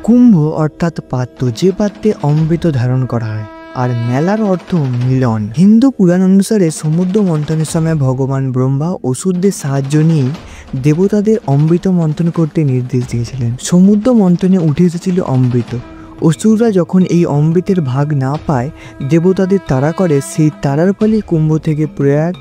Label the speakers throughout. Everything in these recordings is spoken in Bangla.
Speaker 1: কুম্ভ অর্থাৎ পাত্র, যে পাত্রে অমৃত ধারণ করা হয়, আর মেলার অর্থ মিলন। হিন্দু পুরাণ অনুসারে সমুদ্র মন্থনের সময় ভগবান ব্রহ্মা অসুরদের সাহায্য নিয়ে দেবতাদের অমৃত মন্থন করতে নির্দেশ দিয়েছিলেন। সমুদ্র মন্থনে উঠে এসেছিল অমৃত। অসুররা যখন এই অমৃতের ভাগ না পায়, দেবতাদের তাড়া করে। সেই তাড়ার ফলে কুম্ভ থেকে প্রয়াগ,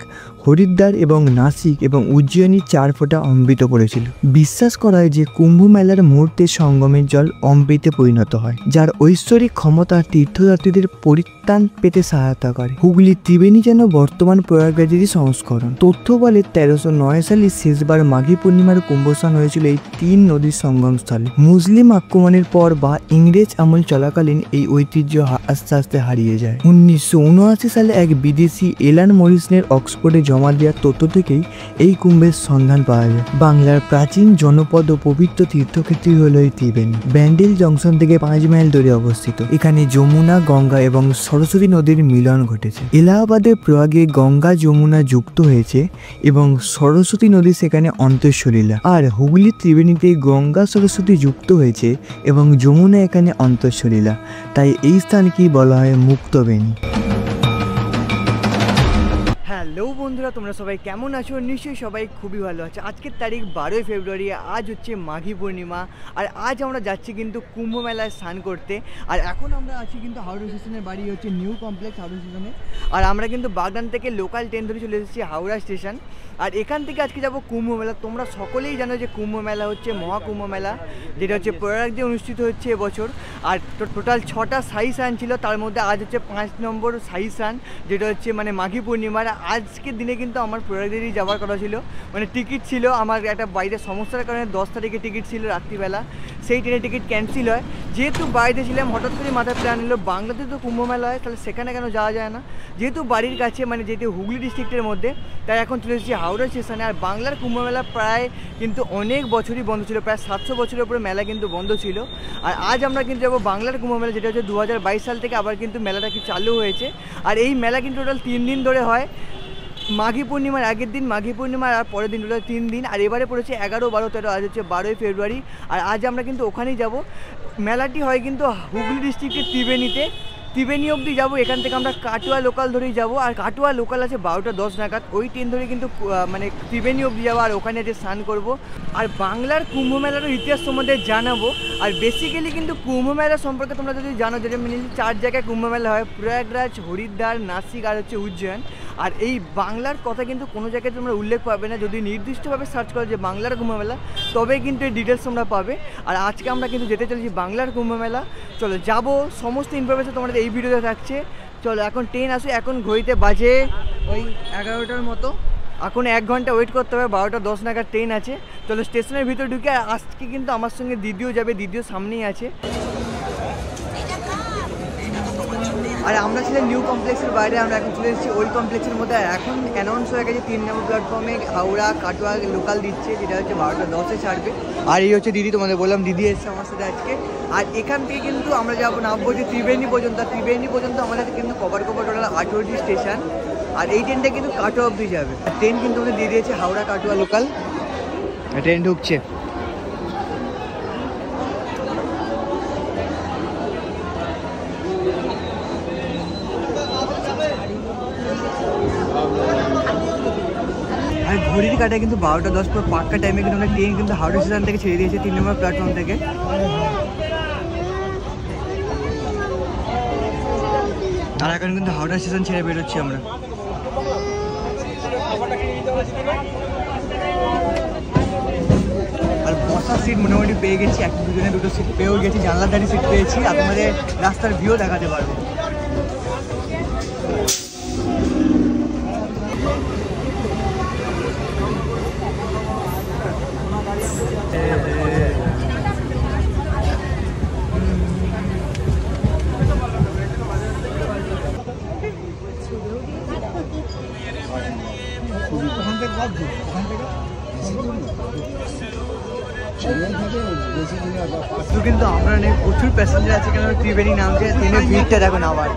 Speaker 1: হরিদ্বার এবং নাসিক এবং উজ্জয়িনী 4 ফোঁটা অমৃত পড়েছিল। বিশ্বাস করা হয় যে কুম্ভ মেলার মুহূর্তে সঙ্গমের জল অমৃতে পরিণত হয়, যার ঐশ্বরিক ক্ষমতা তীর্থযাত্রীদের পরিত্রাণ পেতে সহায়তা করে। হুগলির ত্রিবেণী যেন বর্তমান প্রয়াগরাজেরই সংস্করণ। তথ্য বলে 1309 সালে শেষবার মাঘী পূর্ণিমার কুম্ভস্নান হয়েছিল এই 3 নদীর সঙ্গমস্থলে। মুসলিম আক্রমণের পর বা ইংরেজ আমল চলাকালীন এই ঐতিহ্য আস্তে আস্তে হারিয়ে যায়। 1979 সালে এক বিদেশি এলান মরিসনের অক্সফোর্ডে জমা দেওয়ার তথ্য থেকেই এই কুম্ভের সন্ধান পাওয়া যায়। বাংলার প্রাচীন জনপদ ও পবিত্র তীর্থক্ষেত্র হল এই ত্রিবেণী। ব্যান্ডেল জংশন থেকে 5 মাইল দূরে অবস্থিত। এখানে যমুনা, গঙ্গা এবং সরস্বতী নদীর মিলন ঘটেছে। এলাহাবাদের প্রয়াগে গঙ্গা যমুনা যুক্ত হয়েছে এবং সরস্বতী নদী সেখানে অন্তঃসলীলা। আর হুগলির ত্রিবেণীতে গঙ্গা সরস্বতী যুক্ত হয়েছে এবং যমুনা এখানে অন্তঃসলীলা, তাই এই স্থানকেই বলা হয় মুক্তবেণী। হ্যালো বন্ধুরা, তোমরা সবাই কেমন আছো? নিশ্চয়ই সবাই খুবই ভালো আছে। আজকের তারিখ 12 ফেব্রুয়ারি, আজ হচ্ছে মাঘী পূর্ণিমা। আর আজ আমরা যাচ্ছি কিন্তু কুম্ভ মেলায় স্নান করতে। আর এখন আমরা আছি কিন্তু হাওড়া স্টেশনের, বাড়ি হচ্ছে নিউ কমপ্লেক্স হাওড়া স্টেশনে। আর আমরা কিন্তু বাগনান থেকে লোকাল ট্রেন ধরে চলে এসেছি হাওড়া স্টেশন। আর এখান থেকে আজকে যাব কুম্ভ মেলা। তোমরা সকলেই জানো যে কুম্ভ মেলা হচ্ছে মহাকুম্ভ মেলা, যেটা হচ্ছে প্রয়াগে অনুষ্ঠিত হচ্ছে এবছর। আর টোটাল 6টা শাহী স্নান ছিল, তার মধ্যে আজ হচ্ছে 5 নম্বর শাহী স্নান, যেটা হচ্ছে মানে মাঘী পূর্ণিমার। আজকের দিনে কিন্তু আমার প্রয়াগেরই যাওয়ার কথা ছিল, মানে টিকিট ছিল আমার একটা বাইরের সমস্যার কারণে 10 তারিখে টিকিট ছিল রাত্রিবেলা, সেই ট্রেনের টিকিট ক্যান্সেল হয়। যেহেতু বাড়িতে ছিলাম, হঠাৎ করে মাথায় প্ল্যান এলো বাংলাতে তো কুম্ভ মেলা হয়, তাহলে সেখানে কেন যাওয়া যায় না। যেহেতু বাড়ির কাছে, মানে যেহেতু হুগলি ডিস্ট্রিক্টের মধ্যে, তাই এখন চলে এসেছি হাওড়া স্টেশনে। আর বাংলার কুম্ভ মেলা প্রায় কিন্তু অনেক বছরই বন্ধ ছিল, প্রায় 700 বছরের উপরে মেলা কিন্তু বন্ধ ছিল। আর আজ আমরা কিন্তু যাবো বাংলার কুম্ভ মেলা, যেটা হচ্ছে 2022 সাল থেকে আবার কিন্তু মেলাটা কি চালু হয়েছে। আর এই মেলা কিন্তু টোটাল 3 দিন ধরে হয়। মাঘী পূর্ণিমার আগের দিন, মাঘী পূর্ণিমার আর পরের দিন, টোটাল 3 দিন। আর এবারে পড়েছে 11, 12, 13, আজ হচ্ছে 12 ফেব্রুয়ারি। আর আজ আমরা কিন্তু ওখানেই যাব। মেলাটি হয় কিন্তু হুগলি ডিস্ট্রিক্টের ত্রিবেণী অবধি যাবো। এখান থেকে আমরা কাটোয়া লোকাল ধরেই যাব। আর কাটোয়া লোকাল আছে 12:10 নাগাদ, ওই ট্রেন ধরে কিন্তু মানে ত্রিবেণী অবধি যাবো। আর ওখানে যে স্নান করব। আর বাংলার কুম্ভ মেলারও ইতিহাস তোমাদের জানাবো। আর বেসিক্যালি কিন্তু কুম্ভ মেলা সম্পর্কে তোমরা যদি জানো, যেটা মিনিমাম 4 জায়গায় কুম্ভ মেলা হয়, প্রয়াগরাজ, হরিদ্বার, নাসিক আর হচ্ছে উজ্জয়ন। আর এই বাংলার কথা কিন্তু কোনো জায়গায় তোমরা উল্লেখ পাবে না। যদি নির্দিষ্টভাবে সার্চ করো যে বাংলার কুম্ভ মেলা, তবে কিন্তু এই ডিটেলস তোমরা পাবে। আর আজকে আমরা কিন্তু যেতে চলেছি বাংলার কুম্ভ মেলা। চলো যাবো, সমস্ত ইনফরমেশন তোমাদের এই ভিডিওতে থাকছে। চলো এখন ট্রেন আসে, এখন ঘড়িতে বাজে ওই 11টার মতো। এখন 1 ঘন্টা ওয়েট করতে হবে, 12:10 নাগাদ ট্রেন আছে। চলো স্টেশনের ভিতরে ঢুকে। আজকে কিন্তু আমার সঙ্গে দিদিও যাবে, দিদিও সামনেই আছে। আর আমরা ছিলাম নিউ কমপ্লেক্সের বাইরে, আমরা এখন চলে এসেছি ওই কমপ্লেক্সের মধ্যে। এখন অ্যানাউন্স হয়ে গেছে 3 নম্বর প্ল্যাটফর্মে হাওড়া কাটোয়া লোকাল দিচ্ছে, যেটা হচ্ছে 12:10-এ ছাড়বে। আর এই হচ্ছে দিদি, তোমাদের বললাম দিদি এসছে আমার সাথে আজকে। আর এখান থেকে কিন্তু আমরা যাবো, নামবো যে ত্রিবেণী পর্যন্ত। ত্রিবেণী পর্যন্ত আমাদের কিন্তু কভার টোটাল 18টি স্টেশন। আর এই ট্রেনটা কিন্তু কাটোয়া অবধি যাবে। ট্রেন কিন্তু আমাদের দিয়ে দিয়েছে হাওড়া কাটোয়া লোকাল, ট্রেন ঢুকছে। আর ঘড়ির কাটায় কিন্তু 12:10 পুরো পাক্কা টাইমে কিন্তু আমরা ট্রেন কিন্তু হাওড়া স্টেশন থেকে ছেড়ে দিয়েছে 3 নম্বর প্ল্যাটফর্ম থেকে। আর এখন কিন্তু হাওড়া স্টেশন ছেড়ে বেরোচ্ছি আমরা। আর বসার সিট মোটামুটি পেয়ে গেছি, 1-2 দুটো সিট পেয়েও গেছি, জানলার ধারে সিট পেয়েছি। আর তোমাদের রাস্তার ভিউ দেখাতে পারবো। কিন্তু আমরা নেই, প্রচুর প্যাসেঞ্জার আছে, কেন ত্রিবেণী নামছে। ট্রেনের ভিড়টা দেখো না, আবার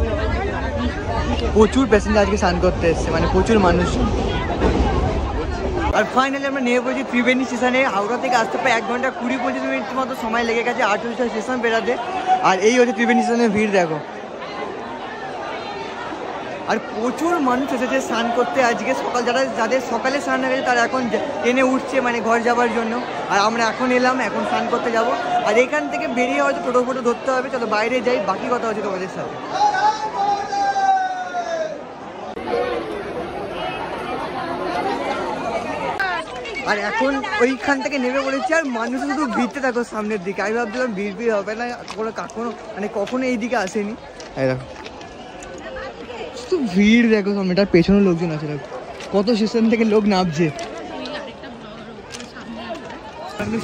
Speaker 1: প্রচুর প্যাসেঞ্জার আজকে স্নান করতে এসছে, মানে প্রচুর মানুষ। আর ফাইনালি আমরা নেমে পড়েছি ত্রিবেণী স্টেশনে। হাওড়া থেকে আসতে প্রায় 1 ঘন্টা 20-25 মিনিট মতো সময় লেগে গেছে 8টা স্টেশন বেরাতে। আর এই হচ্ছে ত্রিবেণী স্টেশনের ভিড় দেখো। আর প্রচুর মানুষ এসেছে স্নান করতে আজকে সকাল, যাদের সকালে স্নান হয়ে গেছে তারা এখন ট্রেনে উঠছে মানে ঘর যাওয়ার জন্য। আর আমরা এখন এলাম, এখন স্নান করতে যাব। আর এখান থেকে বেরিয়ে হয়তো টোটো ফোটো ধরতে হবে। চলো বাইরে যাই, বাকি কথা হচ্ছে তোমাদের সাথে। আর এখন ওইখান থেকে নেমে পড়েছি আর মানুষ শুধু ভিড়তে থাকো সামনের দিকে। আমি ভাবছিলাম ভিড় হবে না, কখনো এই দিকে আসেনি। শুধু ভিড় দেখো সামনে, এটার পেছনে লোকজন আছে দেখো, কত স্টেশন থেকে লোক নামছে।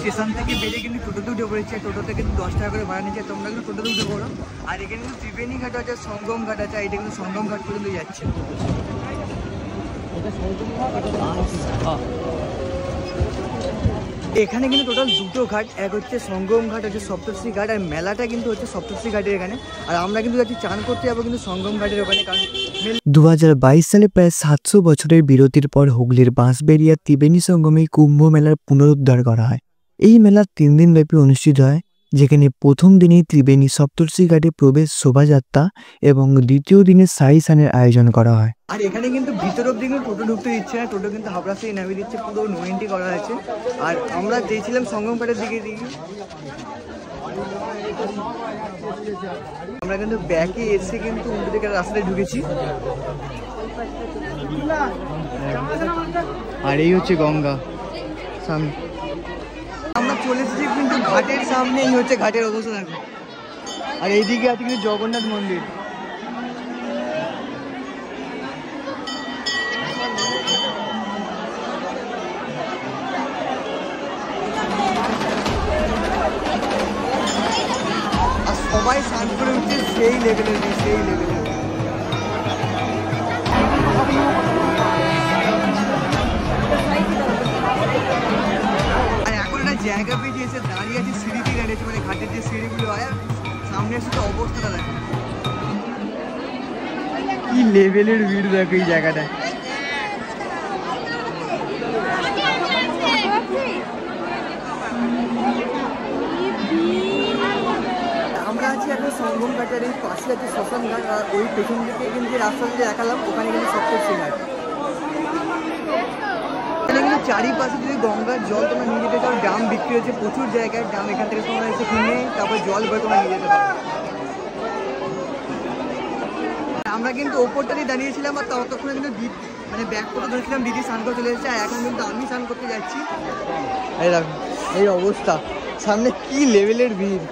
Speaker 1: স্টেশন থেকে বেরিয়ে কিন্তু টোটোতে উঠে পড়েছি। টোটোতে কিন্তু 10 টাকা করে ভাড়া নিচ্ছে, তোমরা কিন্তু টোটোতে উঠে পড়ো। আর এখানে কিন্তু ত্রিবেণী ঘাট আছে, সঙ্গম ঘাট আছে। এটা কিন্তু সঙ্গম ঘাট পর্যন্ত যাচ্ছে। এখানে কিন্তু টোটাল 2টো ঘাট, এক হচ্ছে সঙ্গম ঘাট, হচ্ছে সপ্তর্ষি ঘাট। আর মেলাটা কিন্তু হচ্ছে সপ্তর্ষি ঘাটের এখানে। আর আমরা কিন্তু যাচ্ছি চান করতে যাবো কিন্তু সঙ্গম ঘাটের ওখানে। কারণ
Speaker 2: 2022 সালে প্রায় 700 বছরের বিরতির পর হুগলির বাঁশবেড়িয়া ত্রিবেণী সঙ্গমে কুম্ভ মেলার পুনরুদ্ধার করা হয়। এই মেলা 3 দিন ব্যাপী অনুষ্ঠিত হয়, যেখানে প্রথম দিনেই ত্রিবেণী সপ্তর্ষি ঘাটে প্রবেশ শোভাযাত্রা এবং দ্বিতীয় দিনে সাই স্নানের আয়োজন করা হয়।
Speaker 1: আর এখানে কিন্তু ভিতর অব্দি কিন্তু টোটো ঢুকতে দিচ্ছে না, টোটো কিন্তু হাবড়া থেকে নামিয়ে দিচ্ছে, পুরো নো এন্ট্রি করা আছে। আর আমরা চেয়েছিলাম সঙ্গম ঘাটের দিকে আমরা কিন্তু ব্যাকে এসে কিন্তু উল্টো দিকে রাস্তায় ঢুকেছি। আর এই হচ্ছে গঙ্গা সামনে। আমরা চলে এসেছি কিন্তু ঘাটের সামনে। এই হচ্ছে ঘাটের অবস্থা দেখো। আর এইদিকে আছে কিন্তু জগন্নাথ মন্দির। আর সবাই স্নান করে উঠছে সেই লেভেলের, সেই লেভেলের। আর এখন একটা জায়গা পেয়েছি, এসে দাঁড়িয়ে আছে, সিঁড়িতে দাঁড়িয়েছে, মানে ঘাটের যে সিঁড়িগুলো হয়। আর সামনে এসে তো অবস্থাটা দেখো, কি লেভেলের ভিড় দেখো এই জায়গাটায়। আমরা আছি এখন সঙ্গম ঘাটের এই পাশে আছে শ্মশান ঘাট। আর ওই পেছন দিকে কিন্তু যে রাস্তা দিয়ে দেখালাম ওখানে কিন্তু সপ্তর্ষি ঘাট। এখানে কিন্তু চারিপাশে যদি গঙ্গার জল তোমরা নিয়ে যেতে চাও, ড্রাম বিক্রি হচ্ছে প্রচুর জায়গায়। ড্রাম এখান থেকে তোমরা এসে কিনে তারপর জল ভরে তোমরা নিয়ে যেতে পারো। আমরা কিন্তু ওপরটাতেই দাঁড়িয়েছিলাম আর ততক্ষণে কিন্তু মানে ব্যাগ করে ধরেছিলাম, দিদি স্নান করে চলে এসেছে। আর এখন কিন্তু আমি স্নান করতে যাচ্ছি। এই দেখো এই অবস্থা, সামনে কি লেভেলের ভিড়।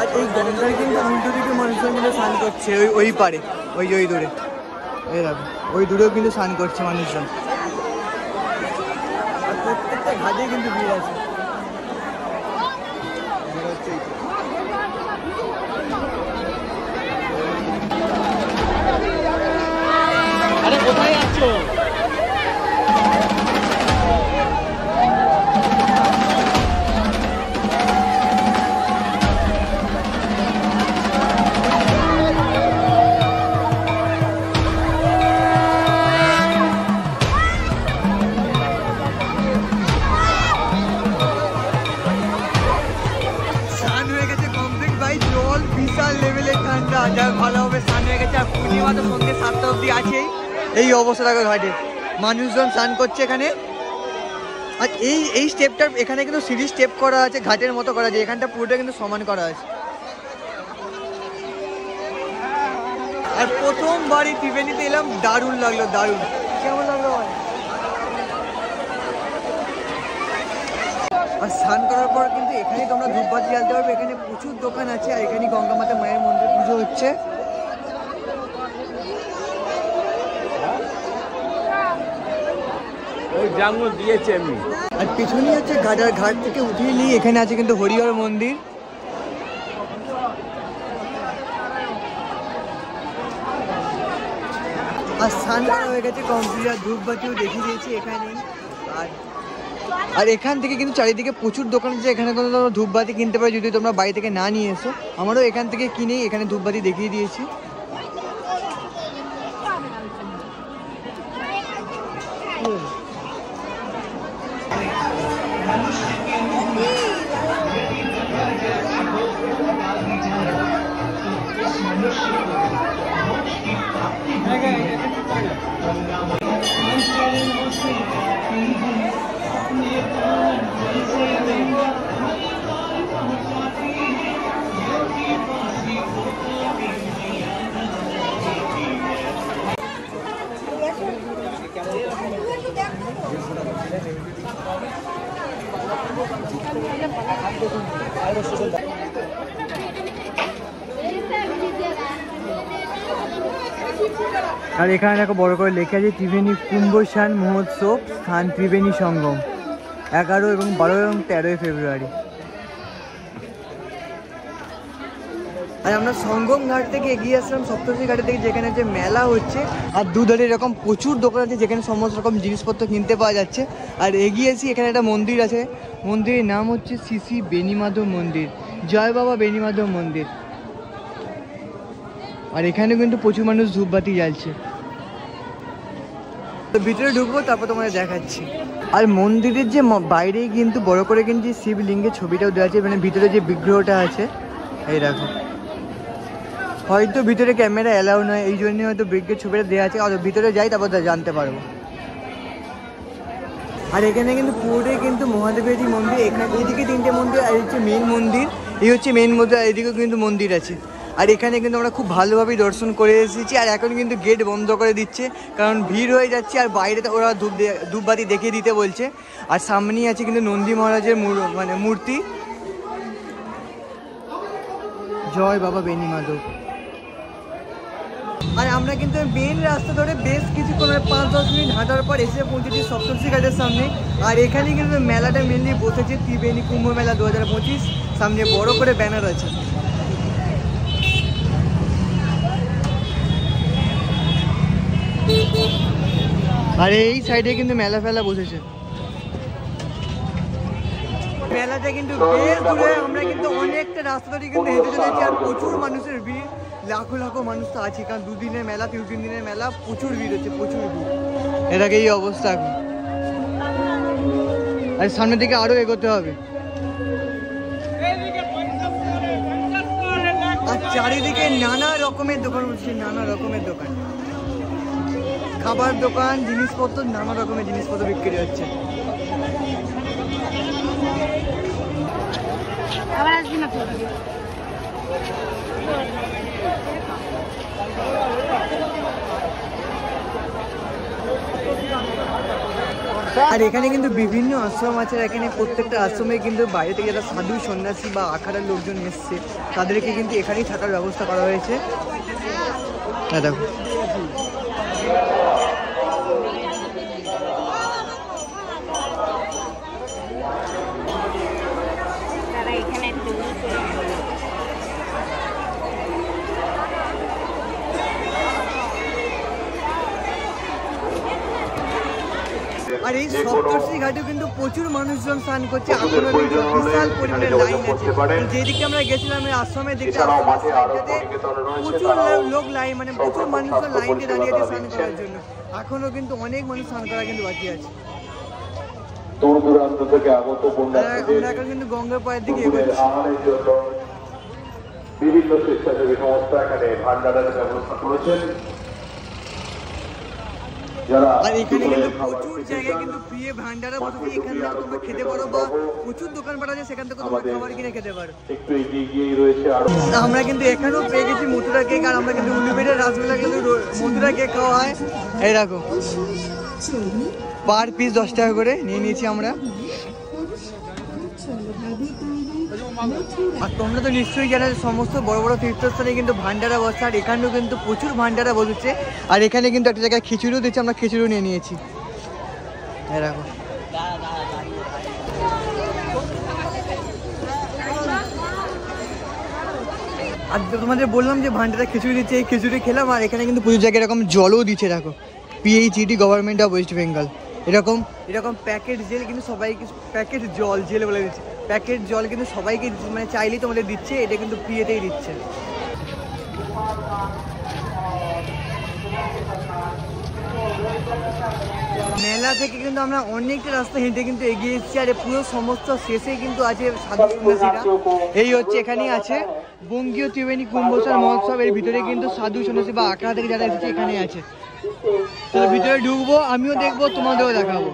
Speaker 1: আর এই গঙ্গায় কিন্তু উল্টো দিকে মানুষের মিলে স্নান করছে, ওই পারে, ওই যে ওই দূরে, এই দেখো ওই দূরেও কিন্তু স্নান করছে মানুষজন। আর প্রত্যেকটা ঘাটে কিন্তু ভিড় আছে। আরে কোথায় আছো? যা ভালো হবে স্নান হয়ে গেছে। আর পূর্ণিমা তো সন্ধ্যে 7টা অবধি আছেই। এই অবস্থা দেখো ঘাটে মানুষজন স্নান করছে এখানে। আর এই স্টেপটার এখানে কিন্তু সিঁড়ি স্টেপ করা আছে, ঘাটের মতো করা আছে। এখানটা পুরোটা কিন্তু সমান করা আছে। আর প্রথমবারই ত্রিবেণীতে এলাম, দারুণ লাগলো, দারুণ। কেমন লাগলো? আর স্নান করার পর কিন্তু এখানে তোমরা ধূপবাতি জ্বালতে পারবে। এখানে প্রচুর দোকান আছে। আর এখানে গঙ্গা মাতা মায়ের মন্দির পুজো হচ্ছে। আর পিছনে হচ্ছে ঘাট। আর ঘাট থেকে উঠিয়ে নিয়ে এখানে আছে কিন্তু হরিহর মন্দির। আর স্নান করা হয়ে গেছে কমপ্লিট, আর ধূপবাতিও দেখিয়ে দিয়েছি এখানেই। আর এখান থেকে কিন্তু চারিদিকে প্রচুর দোকান আছে, এখানে কোনো তোমরা ধূপবাতি কিনতে পারো যদি তোমরা বাড়ি থেকে না নিয়ে এসো। আমারও এখান থেকে কিনেই এখানে ধূপবাতি দেখিয়ে দিয়েছি। আর এখানে দেখো বড় করে লেখা আছে ত্রিবেণী কুম্ভস্নান মহোৎসব স্থান ত্রিবেণী সঙ্গম 11 এবং 12 এবং 13 ফেব্রুয়ারি। আর আমরা সঙ্গম ঘাট থেকে এগিয়ে আসলাম সপ্তর্ষি ঘাটের থেকে, যেখানে যে মেলা হচ্ছে। আর দুধারে এরকম প্রচুর দোকান আছে যেখানে সমস্ত রকম জিনিসপত্র কিনতে পাওয়া যাচ্ছে। আর এগিয়েছি এখানে একটা মন্দির আছে, মন্দিরের নাম হচ্ছে শ্রী শ্রী বেণীমাধব মন্দির, জয় বাবা বেণীমাধব মন্দির। আর এখানে কিন্তু প্রচুর মানুষ ধূপবাতি জ্বালছে। তো ভিতরে ঢুকবো, তারপর তোমাদের দেখাচ্ছি। আর মন্দিরের যে বাইরেই কিন্তু বড় করে কিন্তু শিবলিঙ্গের ছবিটাও দেওয়া আছে, মানে ভিতরে যে বিগ্রহটা আছে এই দেখো। হয়তো ভিতরে ক্যামেরা অ্যালাউ নয়, এই জন্য হয়তো বিগ্রহের ছবিটা দেওয়া আছে। আর ভিতরে যাই তারপর জানতে পারবো। আর এখানে কিন্তু পুরোটাই কিন্তু মহাদেবেরই মন্দির। এখানে এদিকে 3টে মন্দির, আর হচ্ছে মেন মন্দির, এই হচ্ছে মেন মন্দির, আর এদিকেও কিন্তু মন্দির আছে। আর এখানে কিন্তু আমরা খুব ভালোভাবেই দর্শন করে এসেছি। আর এখন কিন্তু গেট বন্ধ করে দিচ্ছে, কারণ ভিড় হয়ে যাচ্ছে। আর বাইরে ওরা ধূপবাতি দেখিয়ে দিতে বলছে। আর সামনেই আছে কিন্তু নন্দী মহারাজের মানে মূর্তি। জয় বাবা বেণীমাধব। আর আমরা কিন্তু মেন রাস্তা ধরে বেশ কিছুক্ষণ 5-10 মিনিট হাঁটার পর এসে পৌঁছেছি সপ্তর্ষি ঘাটের সামনে। আর এখানে কিন্তু মেলাটা মেনলি বসেছে ত্রিবেণী কুম্ভ মেলা 2025, সামনে বড় করে ব্যানার আছে। আর এই সাইডে কিন্তু মেলা ফেলা বসেছে। মেলাটা কিন্তু বেশ দূরে, আমরা কিন্তু অনেকটা রাস্তা ধরে কিন্তু হেঁটে চলেছি। আর প্রচুর মানুষের ভিড়, লাখো লাখো মানুষ তো আছে, কারণ 2 দিনের মেলা, 3 দিনের মেলা, প্রচুর ভিড় হচ্ছে, প্রচুর ভিড়। এটাকে এই অবস্থা এখন। আর সামনের দিকে আরো এগোতে হবে। আর চারিদিকে নানা রকমের দোকান হচ্ছে, নানা রকমের দোকান, খাবার দোকান, জিনিসপত্র, নানা রকমের জিনিসপত্র বিক্রি হচ্ছে। আর এখানে কিন্তু বিভিন্ন আশ্রম আছে। এখানে প্রত্যেকটা আশ্রমে কিন্তু বাইরে থেকে যারা সাধু সন্ন্যাসী বা আখাড়ার লোকজন এসছে তাদেরকে কিন্তু এখানেই থাকার ব্যবস্থা করা হয়েছে। দেখো আর এই সপ্তর্ষি ঘাটে কিন্তু প্রচুর মানুষজন স্নান করছে। এখনো কিন্তু বিশাল পরিমাণে লাইন আছে। যেদিকে আমরা গেছিলাম আশ্রমে দেখতে, প্রচুর লোক লাইন, মানে প্রচুর মানুষজন লাইনে দাঁড়িয়ে আছে স্নান করার জন্য। এখনো কিন্তু অনেক মানুষ স্নান করা কিন্তু বাকি আছে। আমরা এখন কিন্তু গঙ্গার পাড়ের দিকে এগোচ্ছি।
Speaker 3: বিভিন্ন স্বেচ্ছাসেবী সংস্থা এখানে ভান্ডারের ব্যবস্থা করেছেন।
Speaker 1: আর এখানে কিন্তু প্রচুর জায়গায় কিন্তু ফ্রি ভান্ডারা বসেছে। এখান থেকে তোমরা খেতে পারো, বা প্রচুর দোকানপাট আছে সেখান থেকে তোমরা খাবার কিনে খেতে পারো। আমরা কিন্তু এখানেও পেয়ে গেছি মথুরা কেক। আর আমরা কিন্তু উলুবেড়িয়া রাসগোল্লা কিন্তু মথুরা কেক খাওয়া হয়। এই রাখো, পার পিস 10 টাকা করে নিয়ে নিয়েছি আমরা। আর তোমরা তো নিশ্চয়ই জানো সমস্ত বড় বড় তীর্থস্থানে কিন্তু ভান্ডারা বসে। আর এখানেও কিন্তু প্রচুর ভান্ডারা বসেছে। আর এখানে কিন্তু একটা জায়গায় খিচুড়িও দিচ্ছে, আমরা খিচুড়িও নিয়ে নিয়েছি। এরকম আর তোমাদের বললাম যে ভান্ডারা খিচুড়ি দিচ্ছে, এই খিচুড়ি খেলাম। আর এখানে কিন্তু পুজোর জায়গায় এরকম জলও দিচ্ছে, দেখো PHED government of West Bengal এরকম প্যাকেট জেল কিন্তু সবাইকে, প্যাকেট জল জেল বলে দিচ্ছে, প্যাকেট জল কিন্তু সবাইকে মানে চাইলেই তোমাদের দিচ্ছে, এটা কিন্তু ফ্রিতেই দিচ্ছে। মেলা থেকে কিন্তু আমরা অনেকটা রাস্তা হেঁটে কিন্তু এগিয়ে এসেছি। আর পুরো সমস্ত শেষে কিন্তু আছে সাধু সন্ন্যাসীরা, এই হচ্ছে এখানেই আছে বঙ্গীয় ত্রিবেণী কুম্ভসার মহোৎসব। এর ভিতরে কিন্তু সাধু সন্ন্যাসী বা আখড়া থেকে যারা এসেছে এখানে আছে। তাহলে ভিতরে ঢুকবো, আমিও দেখবো, তোমাদেরও দেখাবো।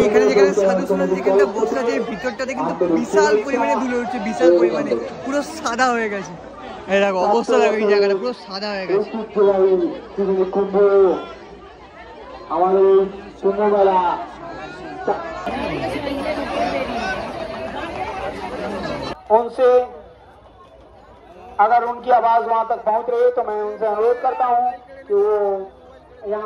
Speaker 1: এখানে যেখানে সাধু সন্ন্যাসী যেখানটা বসে আছে ভিতরটাতে কিন্তু বিশাল পরিমাণে ধুলো উঠছে, বিশাল পরিমাণে, পুরো সাদা হয়ে গেছে। এই দেখো অবস্থা, দেখো এই জায়গাটা পুরো সাদা হয়ে গেছে।
Speaker 4: उनसे अगर उनकी आवाज वहां तक पहुंच रही है तो मैं उनसे अनुरोध करता हूं कि वो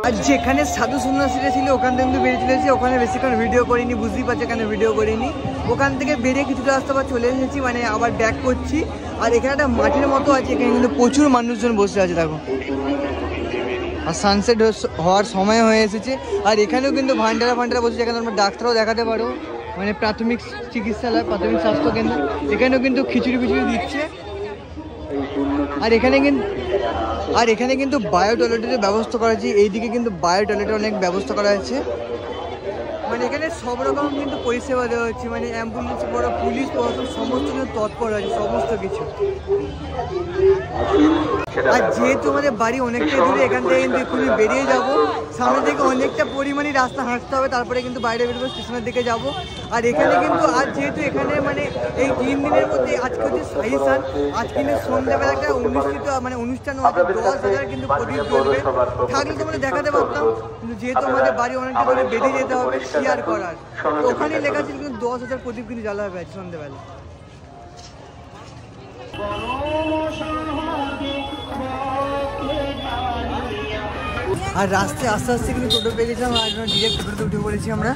Speaker 1: আর যেখানে সাধু সন্ন্যাসীরা ছিল ওখান থেকে কিন্তু বেরিয়ে চলেছি। ওখানে বেশিক্ষণ ভিডিও করিনি, বুঝতেই পারছি কেন ভিডিও করিনি। ওখান থেকে বেরিয়ে কিছুটা রাস্তা আবার চলে এসেছি, মানে আবার ব্যাক করছি। আর এখানে একটা মাঠের মতো আছে, এখানে কিন্তু প্রচুর মানুষজন বসে আছে দেখো। আর সানসেট হওয়ার সময় হয়ে এসেছে। আর এখানেও কিন্তু ভান্ডারা বসেছে, এখানে তোমরা ডাক্তারও দেখাতে পারো, মানে প্রাথমিক চিকিৎসালয়, প্রাথমিক স্বাস্থ্য কেন্দ্র। এখানেও কিন্তু খিচুড়ি দিচ্ছে। আর এখানে কিন্তু বায়ো টয়লেটের ব্যবস্থা করা আছে, এইদিকে কিন্তু বায়ো টয়লেটের অনেক ব্যবস্থা করা আছে। মানে এখানে সব রকম কিন্তু পরিষেবা দেওয়া হচ্ছে, মানে অ্যাম্বুলেন্স বড়, পুলিশ প্রশাসন সমস্ত কিছু তৎপর আছে, সমস্ত কিছু। আর যেহেতু আমাদের বাড়ি অনেকটাই দূরে, এখান থেকে কিন্তু এক্ষুনি বেরিয়ে যাবো। সামনে থেকে অনেকটা পরিমাণে রাস্তা হাঁটতে হবে, তারপরে কিন্তু বাইরে বেরোবো, স্টেশনের দিকে যাব। আর এখানে কিন্তু আজ যেহেতু এখানে মানে এই 3 দিনের মধ্যে আজকে হচ্ছে সাইসান, আজ কিন্তু সন্ধ্যাবেলা একটা অনুষ্ঠান হচ্ছে, 10,000 কিন্তু প্রদীপ জ্বলবে। থাকলে তোমরা দেখাতে পারতাম, কিন্তু যেহেতু আমাদের বাড়ি অনেকটা দূরে বেরিয়ে যেতে হবে শেয়ার করার, তো ওখানেই লেখা ছিল কিন্তু 10,000 প্রদীপ কিন্তু জ্বালা হবে আজ সন্ধ্যাবেলা। আর রাস্তায় আস্তে আস্তে কিন্তু টোটো পেয়ে গেছিলাম, আর ডিরেক্ট টোটোতে উঠে পড়েছি আমরা।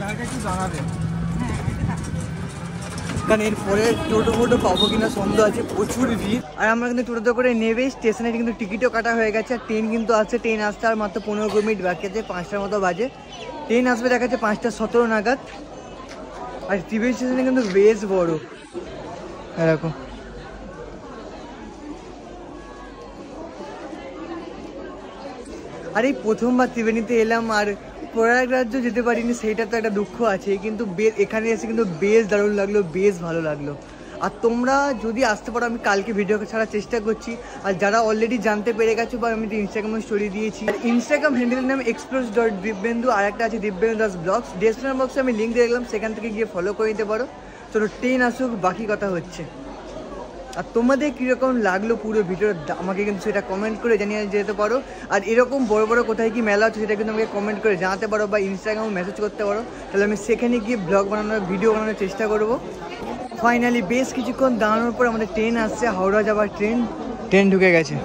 Speaker 1: কারণ এরপরে টোটো পাবো কিনা সন্দেহ আছে, প্রচুর ভিড়। আর আমরা কিন্তু টোটোতে করে নেবে স্টেশনে কিন্তু টিকিটও কাটা হয়ে গেছে। আর ট্রেন কিন্তু আসছে, ট্রেন আসতে আর মাত্র 15 মিনিট বাকি আছে, 5টার মতো বাজে। ট্রেন আসবে দেখাচ্ছে 5:17 নাগাদ। আর ত্রিবেণী স্টেশনে কিন্তু বেশ বড় এরকম। আর এই প্রথমবার ত্রিবেণীতে এলাম, আর প্রয়াগরাজ্য যেতে পারিনি, সেইটা তো একটা দুঃখ আছে। কিন্তু এখানে এসে কিন্তু বেশ দারুণ লাগলো, বেশ ভালো লাগলো। আর তোমরা যদি আসতে পারো, আমি কালকে ভিডিও ছাড়ার চেষ্টা করছি। আর যারা অলরেডি জানতে পেরে গেছো বা আমি ইনস্টাগ্রামে স্টোরি দিয়েছি, ইনস্টাগ্রাম হ্যান্ডেলের নাম explores.dibyendu, আর একটা আছে দিব্যেন্দু দাস ব্লগস। ডেসক্রিপশন বক্সে আমি লিঙ্ক দিয়ে রাখলাম, সেখান থেকে গিয়ে ফলো করে নিতে পারো। চলো ট্রেন আসুক, বাকি কথা হচ্ছে। আর তোমাদের কীরকম লাগলো পুরো ভিডিওটা আমাকে কিন্তু সেটা কমেন্ট করে জানিয়ে যেতে পারো। আর এরকম বড় বড় কোথায় কি মেলা হচ্ছে সেটা কিন্তু আমাকে কমেন্ট করে জানাতে পারো, বা ইনস্টাগ্রামে মেসেজ করতে পারো। তাহলে আমি সেখানে গিয়ে ব্লগ বানানোর, ভিডিও বানানোর চেষ্টা করব। ফাইনালি বেশ কিছুক্ষণ দাঁড়ানোর পর আমাদের ট্রেন আসছে, হাওড়া যাওয়ার ট্রেন ঢুকে গেছে।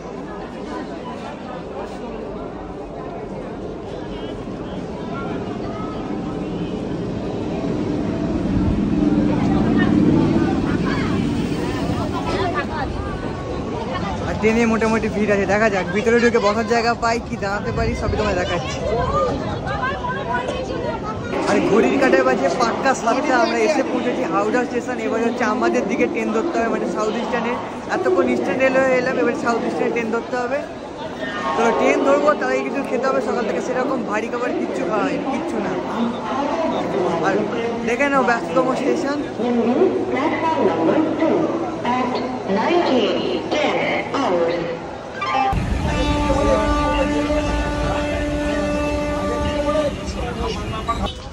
Speaker 1: ট্রেনে মোটামুটি ভিড় আছে, দেখা যাক ভিতরে ঢুকে বসার জায়গা পাই কি দাঁড়াতে পারি, সবই তোমায় দেখাচ্ছি। আর ঘড়ির কাটায় বাজে 5:07, আমরা এসে পৌঁছেছি হাওড়া স্টেশন। এবার হচ্ছে আমাদের দিকে ট্রেন ধরতে হবে, মানে সাউথ ইস্টার্নে। এতক্ষণ ইস্টার্ন রেলওয়ে এলাম, এবার সাউথ ইস্টার্নে ট্রেন ধরতে হবে। তো ট্রেন ধরবো, তার আগে কিছু খেতে হবে। সকাল থেকে সেরকম ভারী খাবার কিচ্ছু খাওয়া হয়নি, কিচ্ছু না। আর দেখে নাও ব্যস্ততম স্টেশন।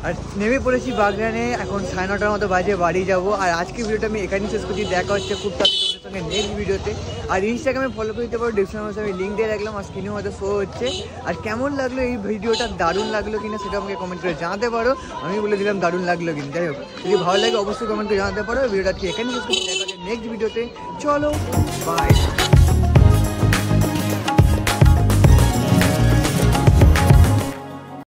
Speaker 1: আর নেমে পড়েছি বাগনানে, এখন 9:30 মতো বাজে, বাড়ি যাবো। আর আজকে ভিডিওটা আমি এখানেই শেষ করছি, দেখা হচ্ছে খুব তাড়াতাড়ি তোমাদের সঙ্গে নেক্সট ভিডিওতে। আর ইনস্টাগ্রামে ফলো করে দিতে পারো, ডিসক্রিপশনে আমি লিঙ্ক দিয়ে রাখলাম, আর স্ক্রিনে হয়তো শো হচ্ছে। আর কেমন লাগলো এই ভিডিওটা, দারুণ লাগলো কিনা সেটা আমাকে কমেন্ট করে জানাতে পারো। আমি বলে দিলাম দারুণ লাগলো কিনা। যাই হোক, যদি ভালো লাগে অবশ্যই কমেন্ট করে জানাতে পারো। ভিডিওটা এখানে নেক্সট ভিডিওতে, চলো বাই।